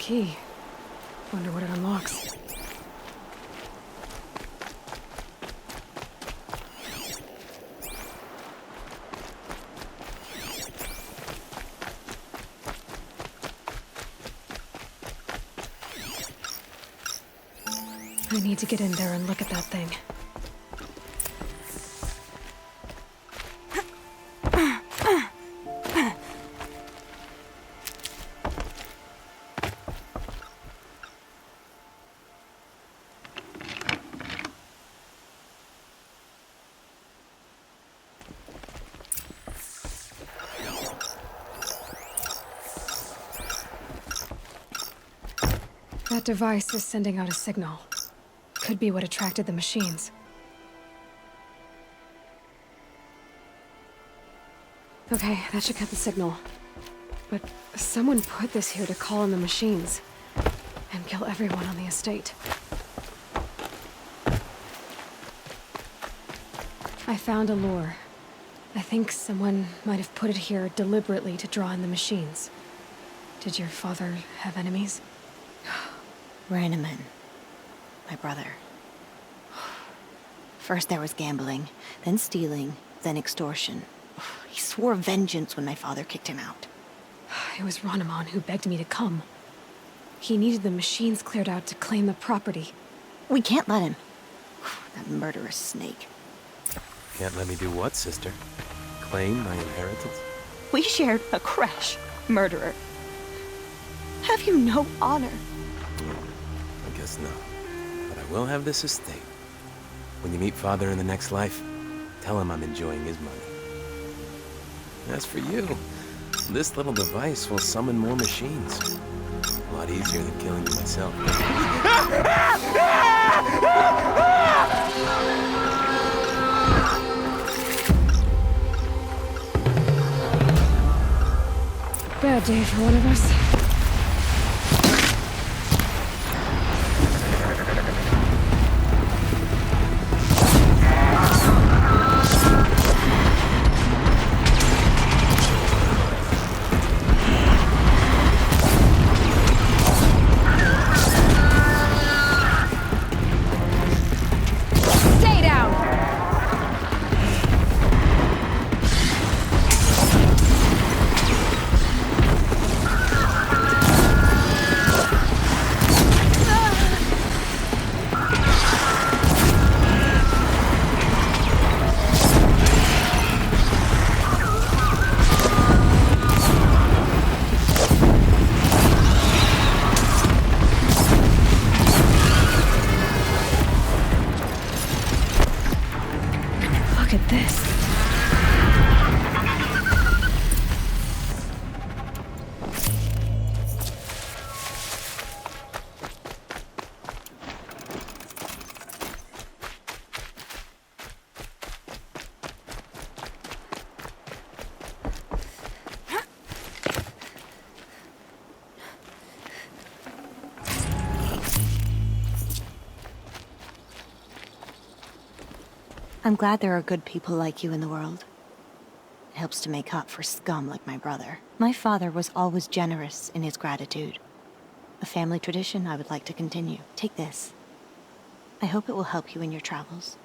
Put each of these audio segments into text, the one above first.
key. Wonder what it unlocks. I need to get in there and look at that thing. That device is sending out a signal. Could be what attracted the machines. Okay, that should cut the signal. But someone put this here to call in the machines and kill everyone on the estate. I found a lure. I think someone might have put it here deliberately to draw in the machines. Did your father have enemies? Rainaman. My brother. First there was gambling, then stealing, then extortion. He swore vengeance when my father kicked him out. It was Ranamon who begged me to come. He needed the machines cleared out to claim the property. We can't let him. That murderous snake. Can't let me do what, sister? Claim my inheritance? We shared a crash, murderer. Have you no honor? I guess not. But I will have this estate. When you meet Father in the next life, tell him I'm enjoying his money. As for you, this little device will summon more machines. A lot easier than killing you myself. Bad day for one of us. Look at this. I'm glad there are good people like you in the world. It helps to make up for scum like my brother. My father was always generous in his gratitude. A family tradition I would like to continue. Take this. I hope it will help you in your travels.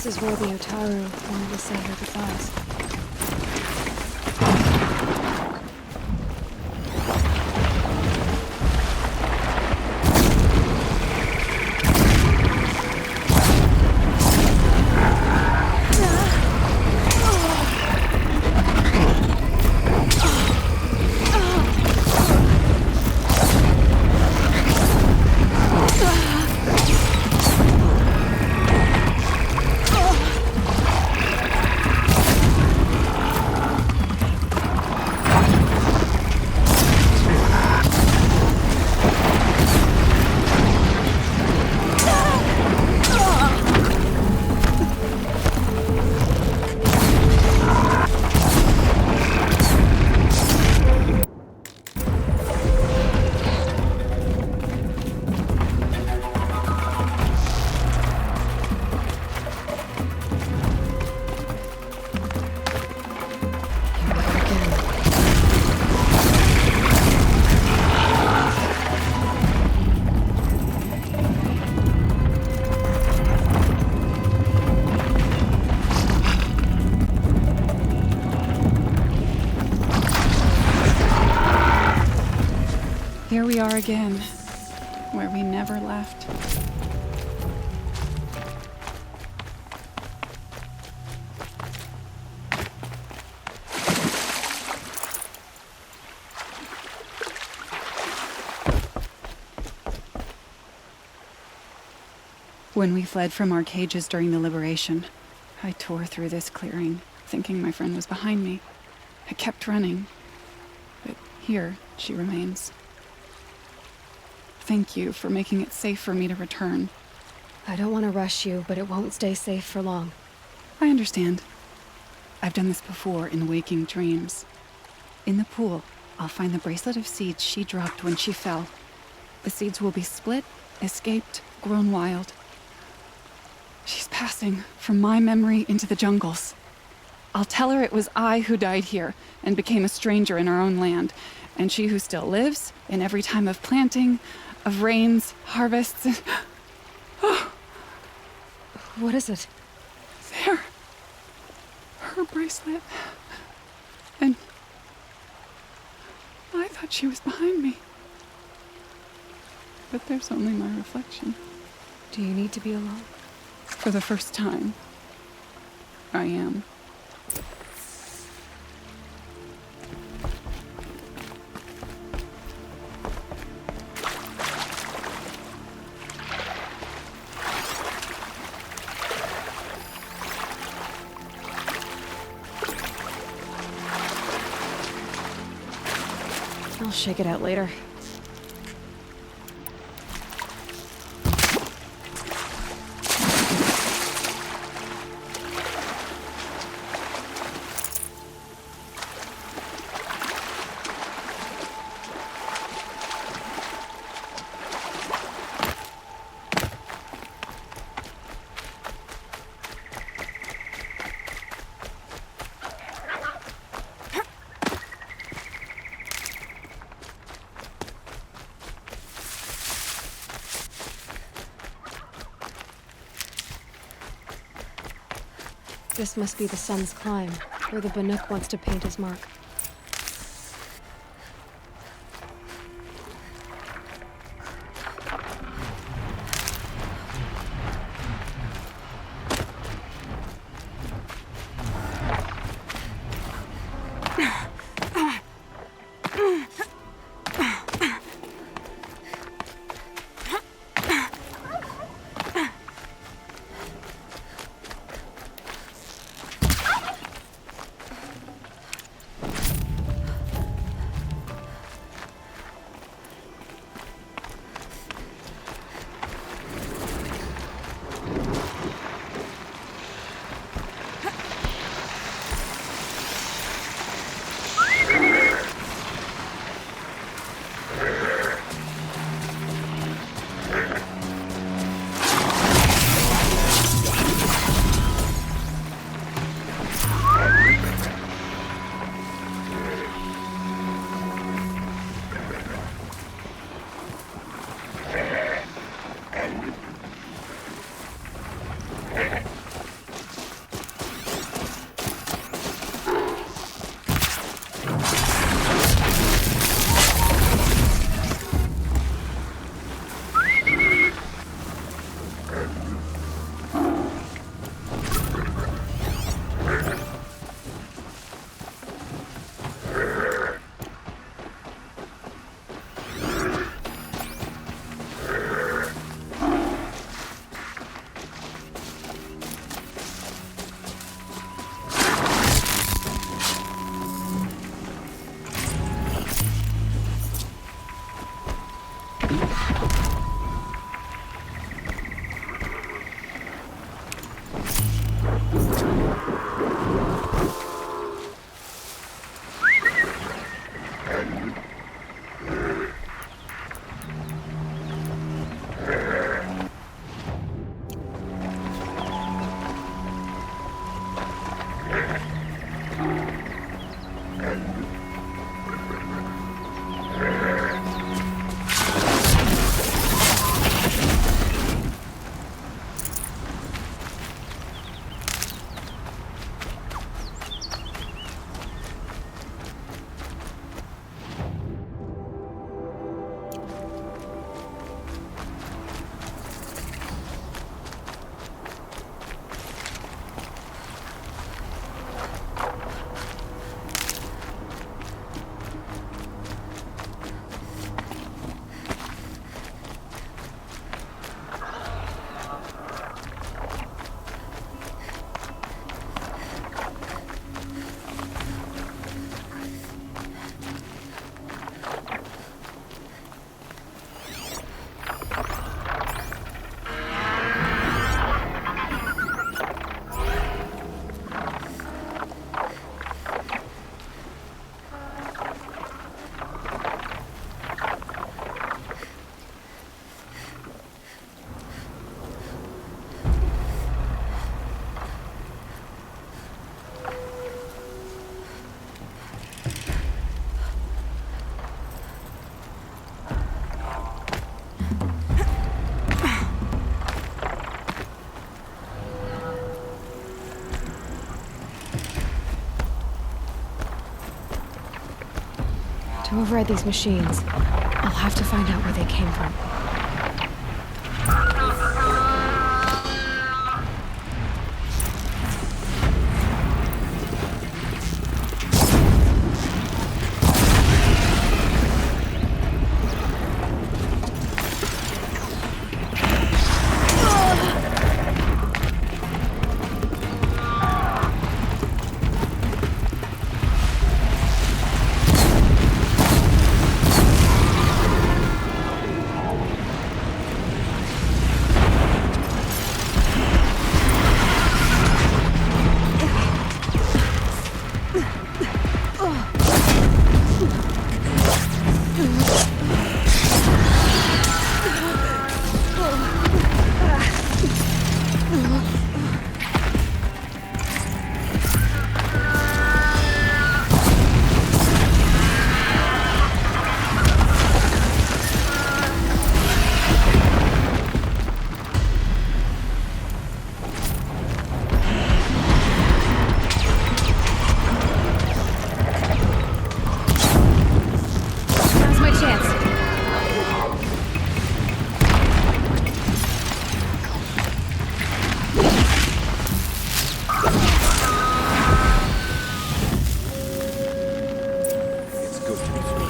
This is where the Otaru wanted to say their goodbyes. Here we are again, where we never left. When we fled from our cages during the liberation, I tore through this clearing, thinking my friend was behind me. I kept running, but here she remains. Thank you for making it safe for me to return. I don't want to rush you, but it won't stay safe for long. I understand. I've done this before in waking dreams. In the pool, I'll find the bracelet of seeds she dropped when she fell. The seeds will be split, escaped, grown wild. She's passing from my memory into the jungles. I'll tell her it was I who died here and became a stranger in our own land, and she who still lives in every time of planting, of rains, harvests. Oh, What is it? there. Her bracelet. And I thought she was behind me. But there's only my reflection. Do you need to be alone? For the first time, I am. I'll shake it out later. This must be the sun's climb, where the Banuk wants to paint his mark. To override these machines, I'll have to find out where they came from. Now's my chance. It's good to be free.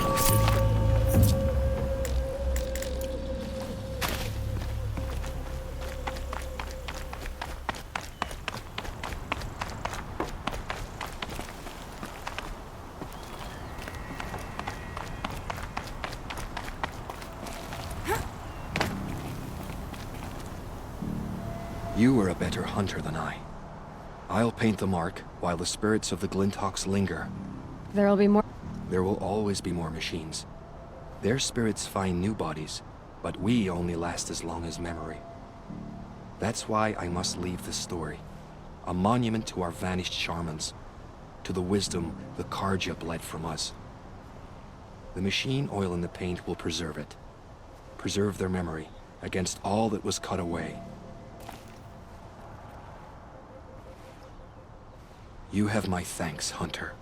You were a better hunter than I. I'll paint the mark while the spirits of the Glinthawks linger. There'll be more. There will always be more machines. Their spirits find new bodies, but we only last as long as memory. That's why I must leave this story. A monument to our vanished shamans, to the wisdom the Carja bled from us. The machine oil in the paint will preserve it. Preserve their memory against all that was cut away. You have my thanks, Hunter.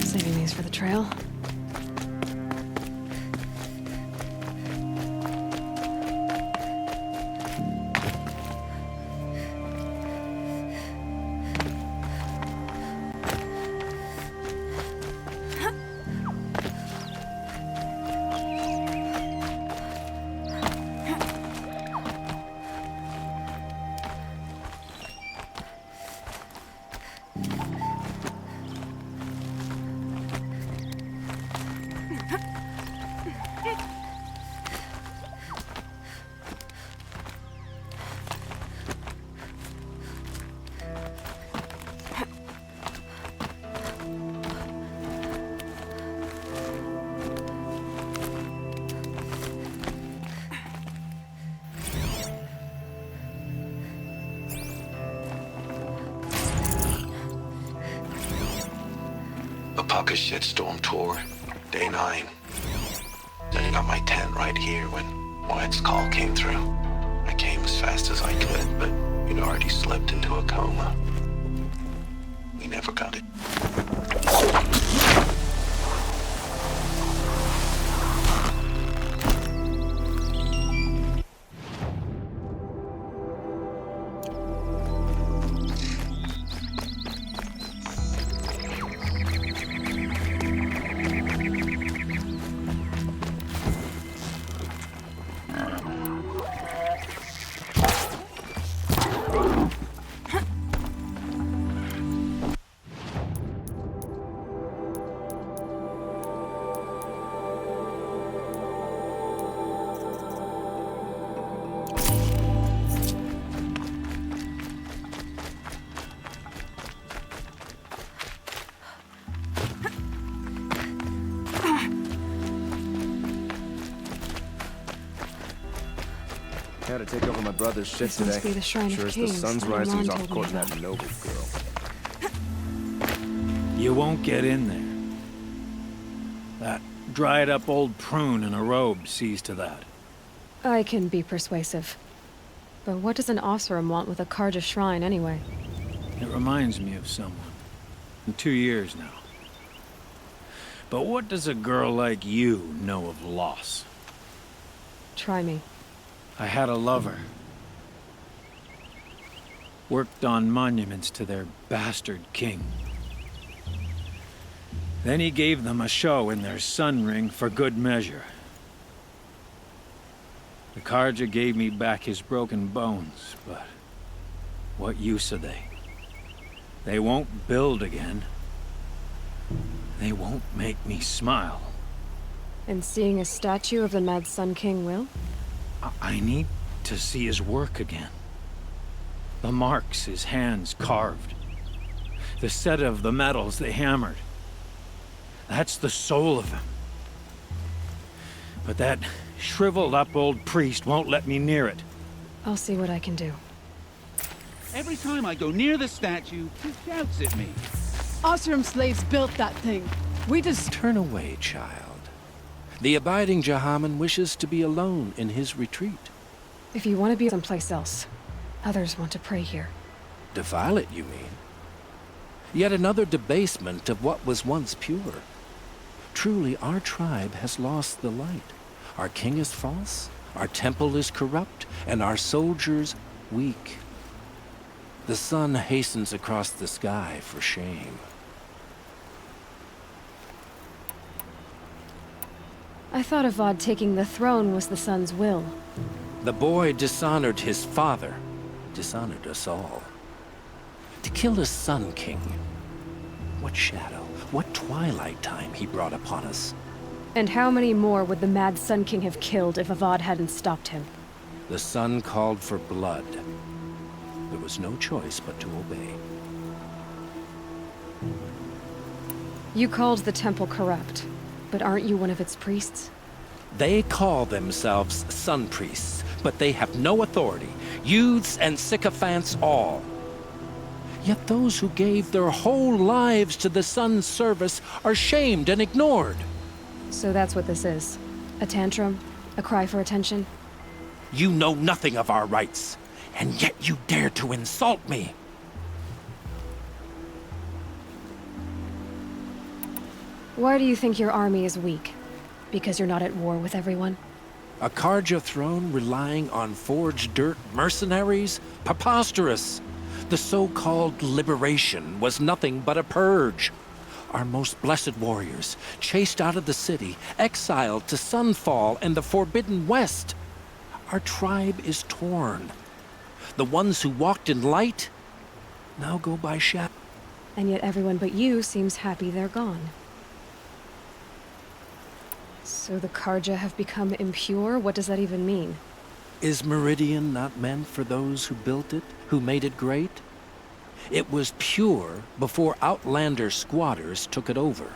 Saving these for the trail. Alpaca Shitstorm Tour, Day 9. Setting up my tent right here when Wyatt's call came through. I came as fast as I could, but he'd already slipped into a coma. We never got it. Had to take over my brother's shit This must today. be the Shrine of Sure as the Kings sun's that rising, he's Iman off told me courting about. that noble girl. You won't get in there. That dried-up old prune in a robe sees to that. I can be persuasive. But what does an Osram want with a Karja shrine, anyway? It reminds me of someone. In 2 years now. But what does a girl like you know of loss? Try me. I had a lover. Worked on monuments to their bastard king. Then he gave them a show in their sun ring for good measure. The Karja gave me back his broken bones, but what use are they? They won't build again. They won't make me smile. And seeing a statue of the Mad Sun King will? I need to see his work again. The marks his hands carved. The set of the metals they hammered. That's the soul of him. But that shriveled up old priest won't let me near it. I'll see what I can do. Every time I go near the statue, he shouts at me. Osram slaves built that thing. We just... Turn away, child. The abiding Jahaman wishes to be alone in his retreat. If you want to be someplace else, others want to pray here. Defile it, you mean? Yet another debasement of what was once pure. Truly, our tribe has lost the light. Our king is false, our temple is corrupt, and our soldiers weak. The sun hastens across the sky for shame. I thought Avad taking the throne was the sun's will. The boy dishonored his father, dishonored us all. To kill a sun king. What shadow, what twilight time he brought upon us. And how many more would the Mad Sun King have killed if Avad hadn't stopped him? The sun called for blood. There was no choice but to obey. You called the temple corrupt, but aren't you one of its priests? They call themselves sun priests, but they have no authority. Youths and sycophants all. Yet those who gave their whole lives to the sun's service are shamed and ignored. So that's what this is. A tantrum? A cry for attention? You know nothing of our rights, and yet you dare to insult me. Why do you think your army is weak? Because you're not at war with everyone? A Karja throne relying on forged dirt mercenaries? Preposterous! The so-called liberation was nothing but a purge. Our most blessed warriors, chased out of the city, exiled to Sunfall and the Forbidden West. Our tribe is torn. The ones who walked in light now go by shadow. And yet everyone but you seems happy they're gone. So the Karja have become impure? What does that even mean? Is Meridian not meant for those who built it, who made it great? It was pure before Outlander squatters took it over.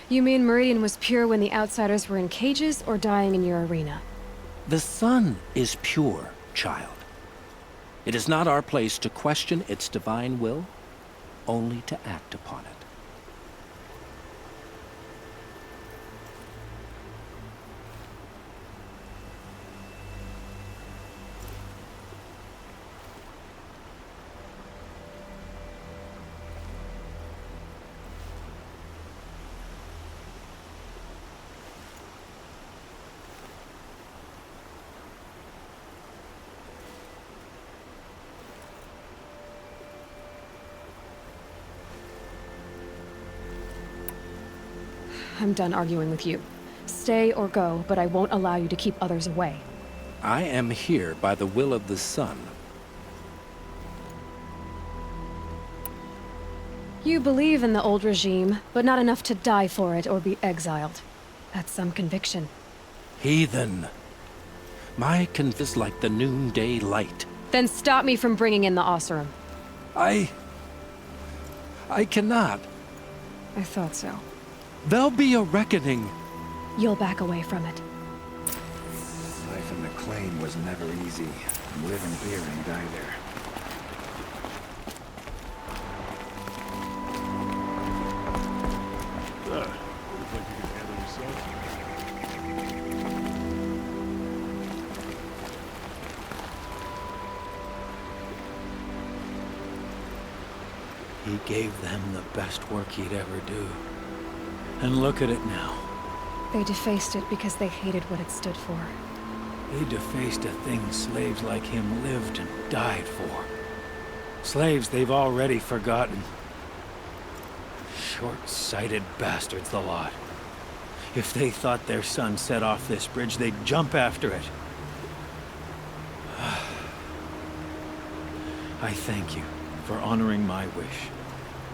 You mean Meridian was pure when the outsiders were in cages or dying in your arena? The sun is pure, child. It is not our place to question its divine will, only to act upon it. I'm done arguing with you. Stay or go, but I won't allow you to keep others away. I am here by the will of the sun. You believe in the old regime, but not enough to die for it or be exiled. That's some conviction. Heathen. My is like the noonday light. Then stop me from bringing in the Oseram. I cannot. I thought so. There'll be a reckoning. You'll back away from it. Life in the claim was never easy. Live in here and die there. Look like you can handle yourself. He gave them the best work he'd ever do. And look at it now. They defaced it because they hated what it stood for. They defaced a thing slaves like him lived and died for. Slaves they've already forgotten. Short-sighted bastards, the lot. If they thought their son set off this bridge, they'd jump after it. I thank you for honoring my wish.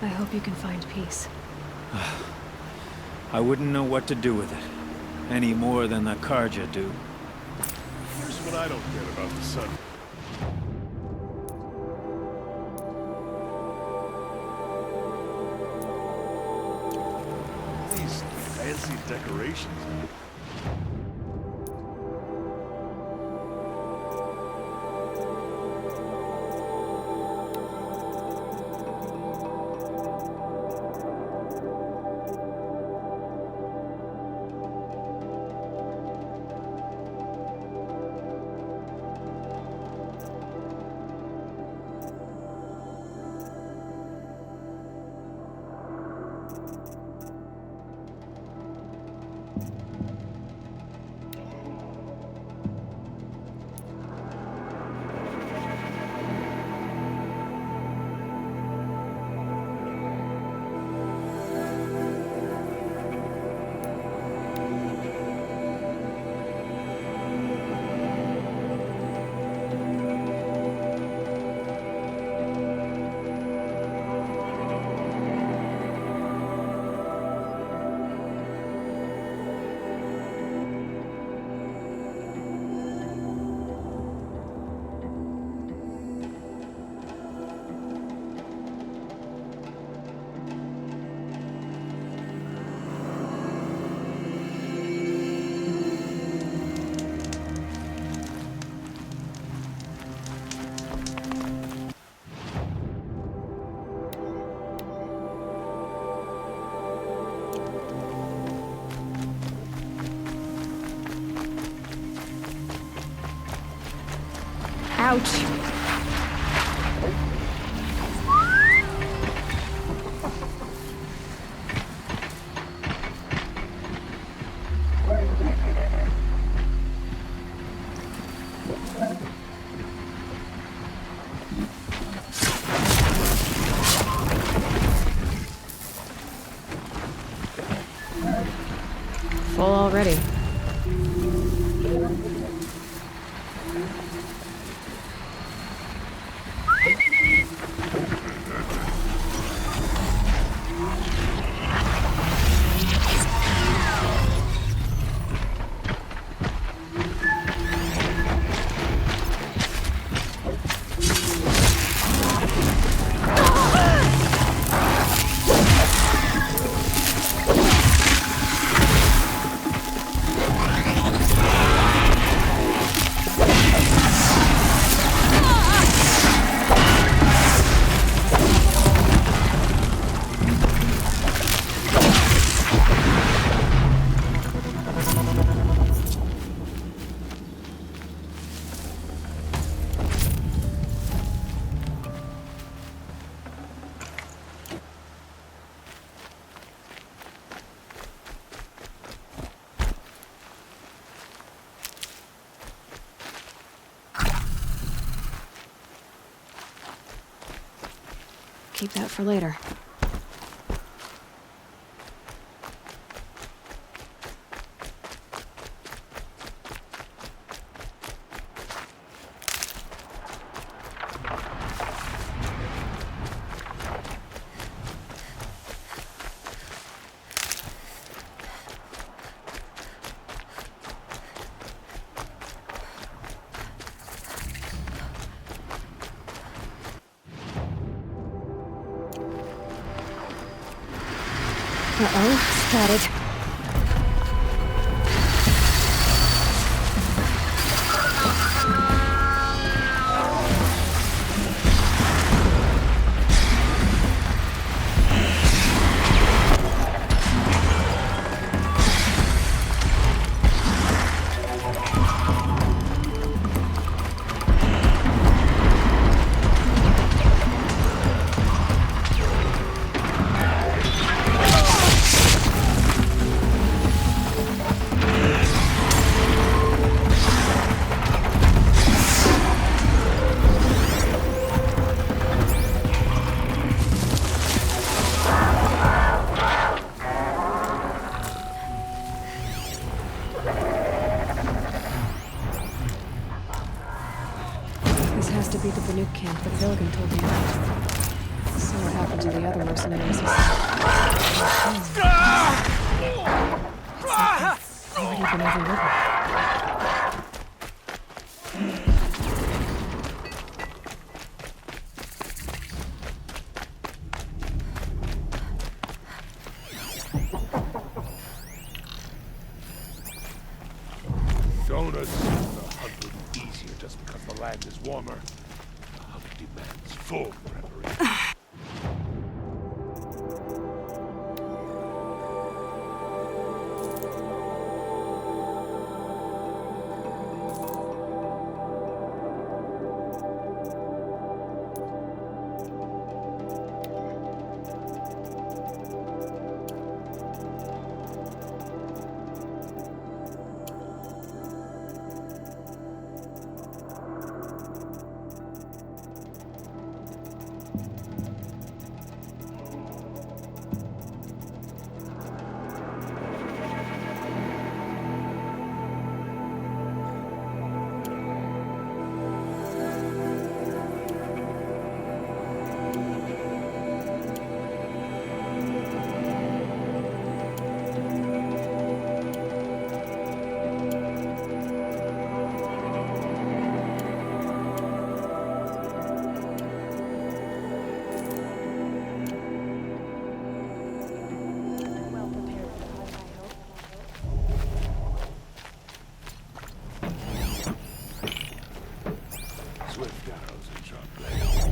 I hope you can find peace. I wouldn't know what to do with it, any more than the Carja do. Here's what I don't get about the sun. These fancy decorations. Ouch! Full already. Keep that for later. Uh-oh, spotted. This has to be the Banuk camp that Vilgan told me about. So what happened to the other mercenaries is... It's like they've already been overridden. Don't assume the hunt will be easier just because the land is warmer. The hunt demands full preparation. Swift arrows and sharp blades.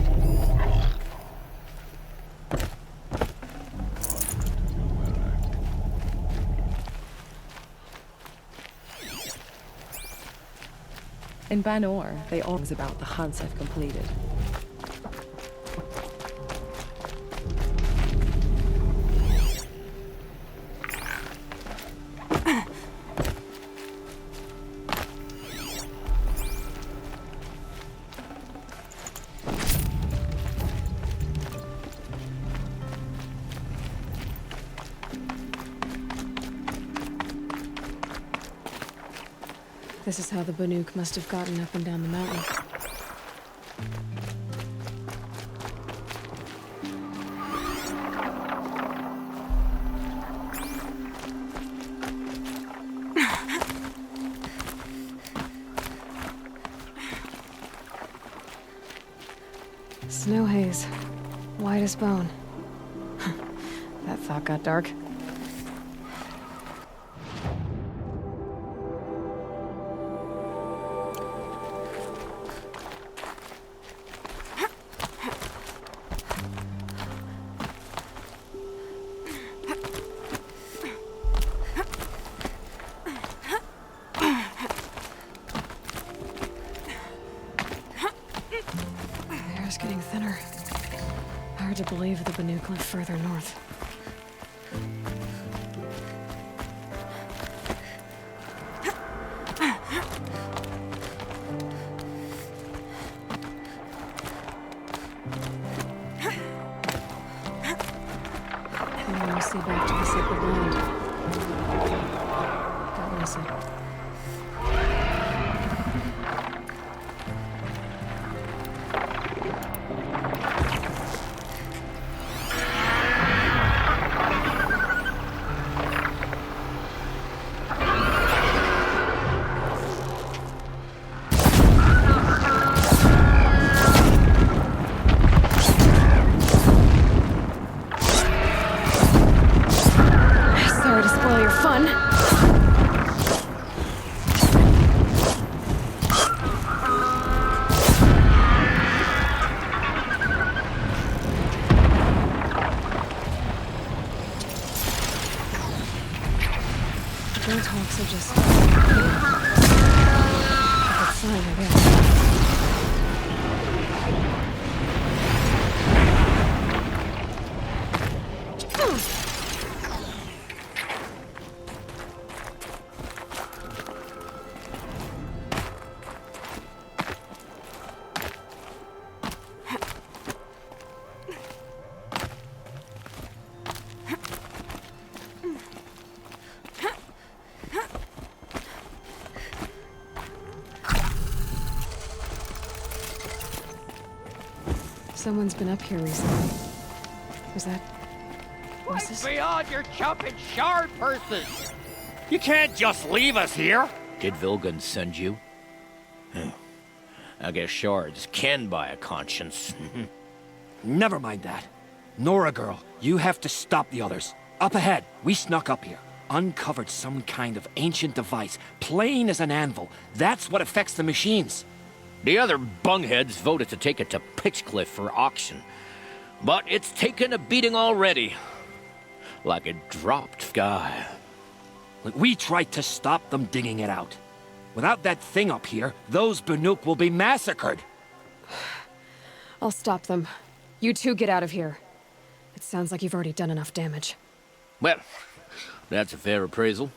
In Banor, they always about the hunts I've completed. This is how the Banuk must have gotten up and down the mountain. Snow haze. White as bone. That thought got dark. The air's getting thinner. Hard to believe the Banuk live further north. I want to see back to the sacred land. Don't miss it. fun. Roadhawks are just hitting. A good sign, I guess. Someone's been up here recently. Was that... What's beyond your jumping shard person? You can't just leave us here. Did Vilgun send you? I guess shards can buy a conscience. Never mind that. Nora girl, you have to stop the others. Up ahead, we snuck up here. Uncovered some kind of ancient device, plain as an anvil. That's what affects the machines. The other bungheads voted to take it to Pitchcliff for auction. But it's taken a beating already. Like a dropped sky. We tried to stop them digging it out. Without that thing up here, those Banuk will be massacred. I'll stop them. You two get out of here. It sounds like you've already done enough damage. Well, that's a fair appraisal.